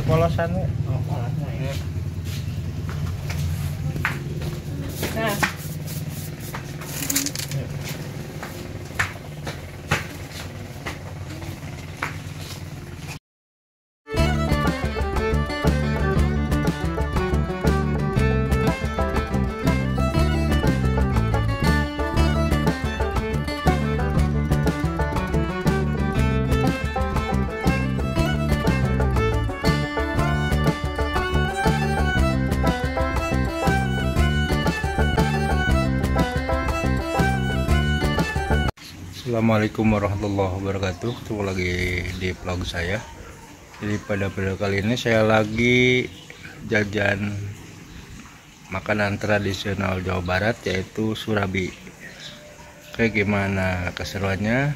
polosan we. Oh, polasnya ya. Nah. Assalamualaikum warahmatullahi wabarakatuh. Ketemu lagi di vlog saya. Jadi pada video kali ini saya lagi jajan makanan tradisional Jawa Barat, yaitu surabi. Oke, gimana keseruannya?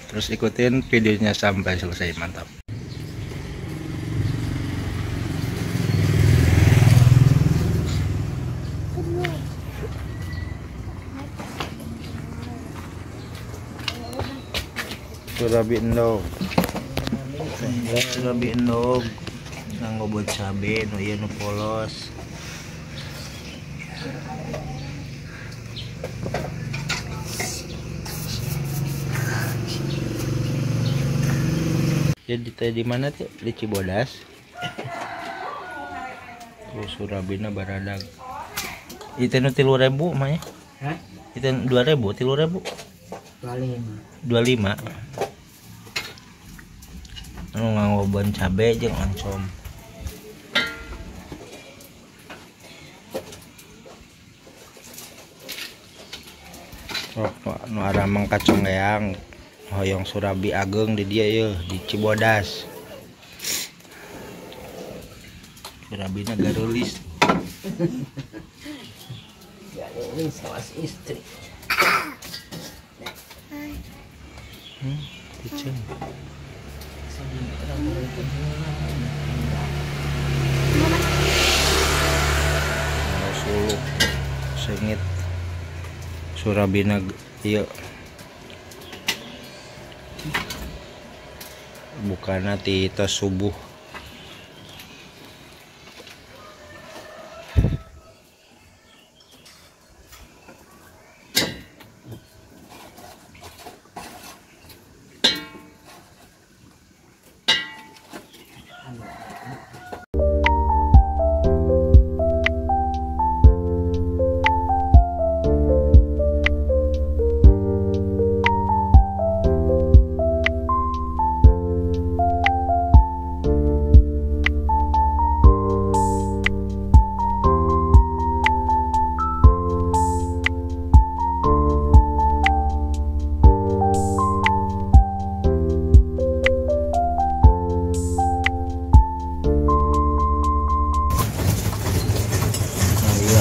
Terus ikutin videonya sampai selesai. Mantap. Surabi endog. Surabi endog. Nganggo buat cabe, nu ieu nu polos. Jadi tadi di mana tuh? Di Cibodas. Tuh surabina baradag. Itu nu 3.000 mah ya? Hah? Itu 2.000, 3.000. 25. Anu nganggo ban cabe jeung oncom. Nu aramang kacongleang hoyong surabi ageng di dia ye di Cibodas. Surabina garulis. Garulis sawas istri. Kecil. Suluk sengit surabina iya bukan ti tos subuh.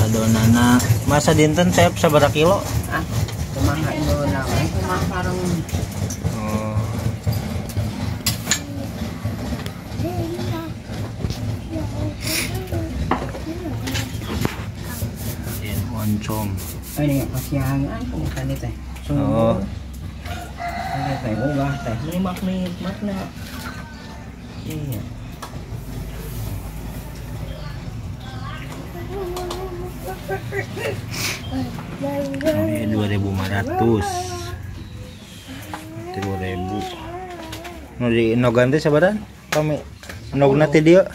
Donana masa dinten saya sabaraha kilo? Ah, kumaha dona we kumaha sareng. Oh. Yan oncom. Ini kasihangan kan teh. Oh. Ini teh ulah teh ini makna. Iya. Oh, ya 2.500. 3.000. Nu di nogan teh sabaran? Kami nogna teh dieu.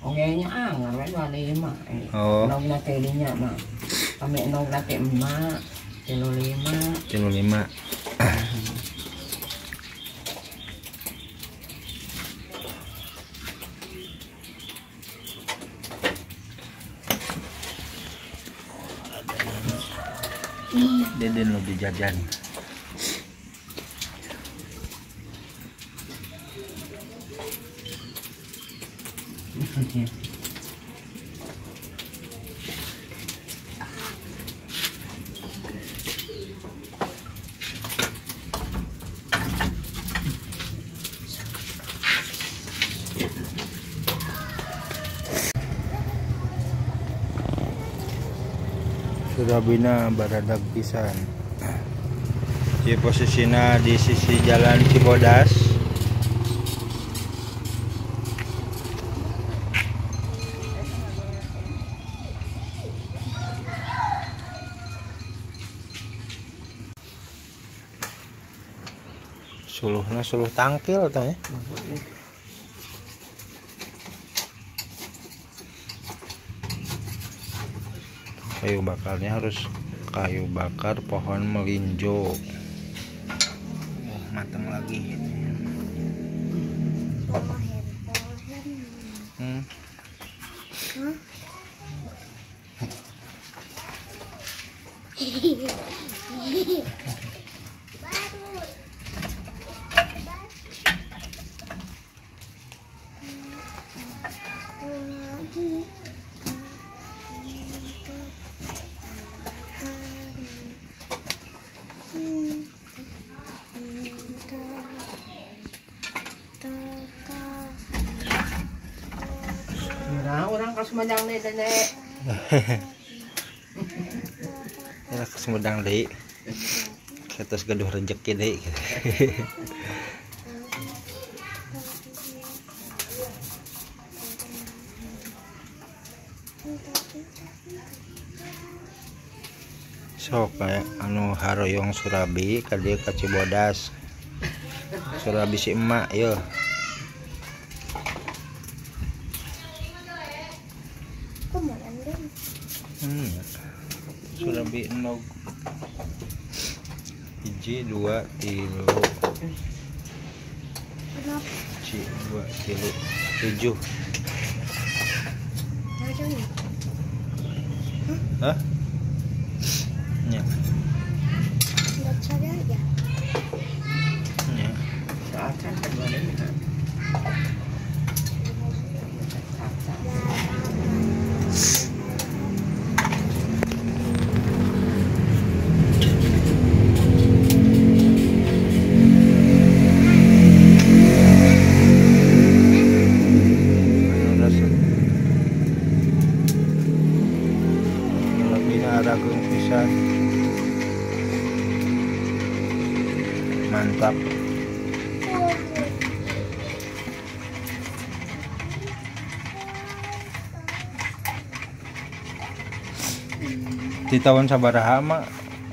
Ongenya anggar we 25. Oh. Nogna teh dinya mah. Kami nogna teh emak 35. 35. Deden lo dijajan. Surabina baradag pisan. Di posisinya di sisi jalan Cibodas. Suluhnya suluh tangkil tah ya. Kayu bakarnya harus kayu bakar pohon melinjo. Matang lagi. Nah, orang ke Sumedang nih, Dek. Ya ke Sumedang deui. Ketos gaduh rezeki deui. Sok kayak anu haroyong Surabi ka dieu ka Cibodas. Surabi si emak yo. Surabi enog. 1 2 3 2 3 7. Hah? Ya. Ya. Soalkan kedua ini kan. Ragung pisan. Mantap. Di tahun sabaraha mah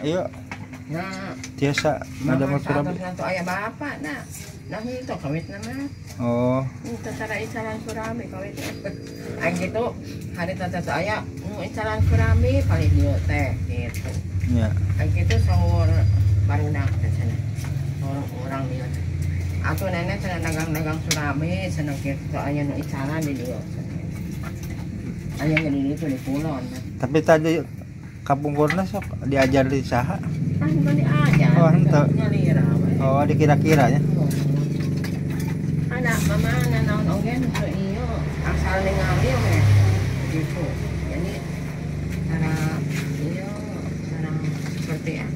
ayo Nah, tiasa ada mama mah Surabi. satu ayah bapak nah. Nah itu kawit nama. Oh, Itu cara isalan Surabi kawit. Ay gitu hari tata ayah isalan Surabi paling dia teh gitu. ya. Ay gitu sahur barudak di sana. Orang dia. Aku nenek sana dagang-dagang Surabi, sana gitu ayah nu isalan di dia. Ayah jadi itu di Kulon. Tapi tadi kapungkurna sok diajar di saha? Kan balik aja. Oh, henteu. Nyalira. Oh, dikira-kira ya. Anak mama nanaon ogen so iyo asal ningali oge gitu. Jadi cara iyo cara seperti ya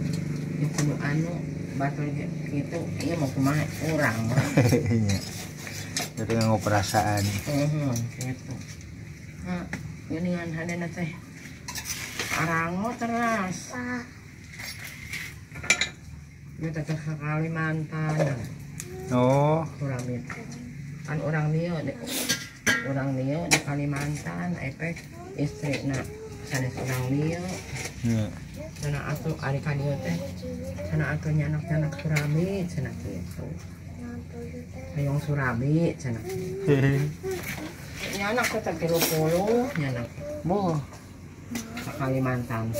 itu anu batur gitu iya mau kumaha urang. Iya. Jadi nganggo perasaan. Gitu. Nah, geuningan hadena teh arango teras. Ieu teh ke Kalimantan. Oh, Surabi. Kan orang dia di Kalimantan efek istri nak sanes orang dia ya. sana atuh ari ka dieu teh sana atuh nyanak-nyanak Surabi sana kitu hayong Surabi sana nyanak teh 30 nyanak Boh. ka Kalimantan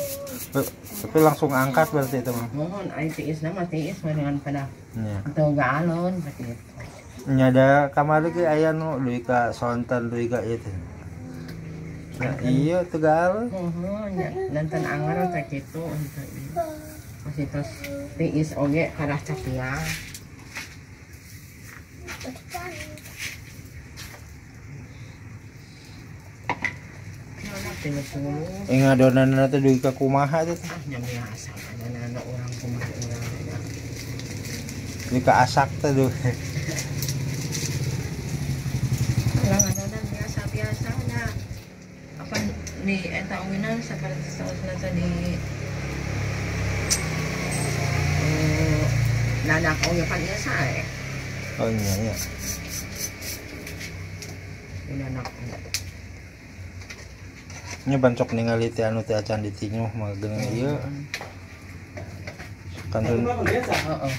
Tapi langsung angkat berarti itu mah. mohon ai tiis nama tiis dengan pada Iya. atau galon seperti itu. Nyada kamari ge aya nu duwi ka sonten duwi ka ieu teh. Ya iya tegal. Nonton anggar teh kitu untuk ieu. Masih terus tiis oge kadah capiang. Ngadonanna teh duwi ka kumaha teh? Nya biasa ada orang kumaha urang. Duwi ka asak teh duh. Adonan biasa-biasa na. Apa ni eta ogenan saperti sausna tadi nanak oge pan ieu sae. Oh iya iya. Nanak. Nya bancok ningali teh anu teh acan ditinjuh mah geuneuh ieu. Kan Heeh.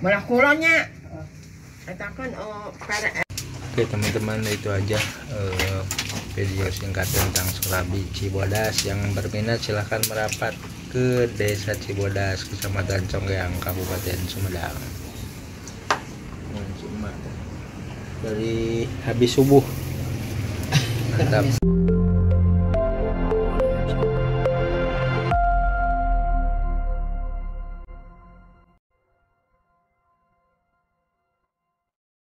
Belah kulonnya. Katakan PRS. Oke teman-teman, itu aja video singkat tentang Surabi Cibodas. Yang berminat silahkan merapat ke Desa Cibodas, Kecamatan Conggeang, Kabupaten Sumedang. Dari habis subuh, mantap.